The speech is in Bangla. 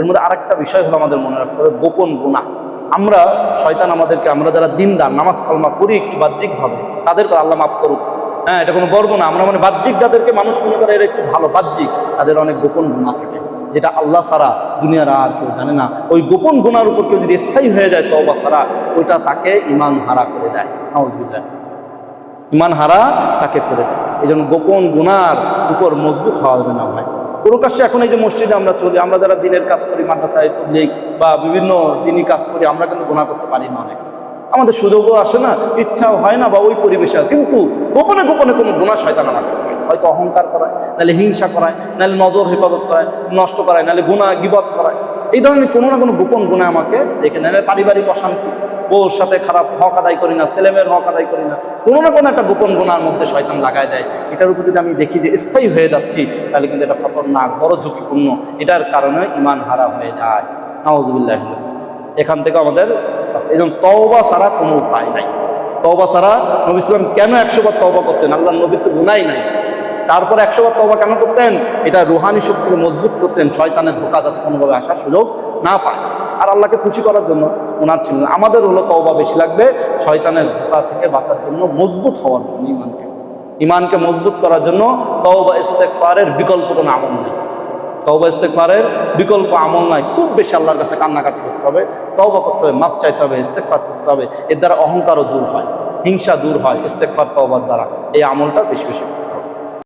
এর মধ্যে আরেকটা বিষয় হলো আমাদের মনে রাখতে হবে গোপন গুনাহ। আমরা শয়তান আমাদেরকে, আমরা যারা দিনদার নামাজ কালমা করি একটু বাহ্যিকভাবে, তাদেরকে আল্লাহ মাফ করুক, হ্যাঁ এটা কোনো গর্ব না, আমরা মানে বাহ্যিক যাদেরকে মানুষ মনে করে এরা একটু ভালো বাহ্যিক, তাদের অনেক গোপন গুনাহ থাকে যেটা আল্লাহ ছাড়া দুনিয়ার আর কেউ জানে না। ওই গোপন গুনার উপর কেউ যদি স্থায়ী হয়ে যায় তওবা ছাড়া, ওইটা তাকে ঈমান হারা করে দেয়। নাউজুবিল্লাহ, ঈমান হারা তাকে করে দেয়। এই জন্য গোপন গুনার উপর মজবুত হওয়া যাবে না ভাই। প্রকাশ্যে এখন এই যে মসজিদে আমরা চলি, আমরা যারা দিনের কাজ করি, মাদ্রাসায় তাবলীগ বা বিভিন্ন দিনই কাজ করি, আমরা কিন্তু গুনাহ করতে পারি না, অনেক আমাদের সুযোগও আসে না, ইচ্ছাও হয় না, বা ওই পরিবেশে, কিন্তু গোপনে গোপনে কোনো গুনাহ শয়তান আমাকে করে, হয়তো অহংকার করায়, নাহলে হিংসা করায়, নাহলে নজর হেফাজত করায়, নষ্ট করায়, নাহলে গুনাহ গীবত করায়, এই ধরনের কোনো না কোনো গোপন গুনাহ আমাকে দেখে নেয়। পারিবারিক অশান্তি, বউর সাথে খারাপ হক আদায় করি না, ছেলেমেয়ের হক আদায় করি না, কোনো না কোনো একটা গোপন গুনার মধ্যে শয়তান লাগায় দেয়। এটার উপর যদি আমি দেখি যে স্থায়ী হয়ে যাচ্ছি, তাহলে কিন্তু এটা খতরনাক, বড় ঝুঁকিপূর্ণ, এটার কারণে ঈমান হারা হয়ে যায়। নাউজুবিল্লাহ। এখান থেকে আমাদের, এই জন্য তওবা ছাড়া কোনো উপায় নাই। তওবা ছাড়া, নবী সাল্লাল্লাহু আলাইহি ওয়াসাল্লাম কেন 100 বার তওবা করতেন? আল্লাহর নবীর তো গুনাহই নাই, তারপরে 100 বার তওবা কেন করতেন? এটা রুহানি শক্তিকে মজবুত করতেন, শয়তানের ধোঁকা যাতে কোনোভাবে আসার সুযোগ না পায়, আর আল্লাহকে খুশি করার জন্য ওনার ছিলেন। আমাদের হলো তওবা বেশি লাগবে শয়তানের ধোঁকা থেকে বাঁচার জন্য, মজবুত হওয়ার জন্য, ঈমানকে মজবুত করার জন্য তওবা ইস্তেগফারের বিকল্প কোনো আমল নেই। তওবা ইস্তেগফারের বিকল্প আমল নাই। খুব বেশি আল্লাহর কাছে কান্নাকাটি করতে হবে, তওবা করতে হবে, মাপ চাইতে হবে, ইস্তেগফার করতে হবে। এর দ্বারা অহংকারও দূর হয়, হিংসা দূর হয় ইস্তেগফার তওবার দ্বারা। এই আমলটা বেশি বেশি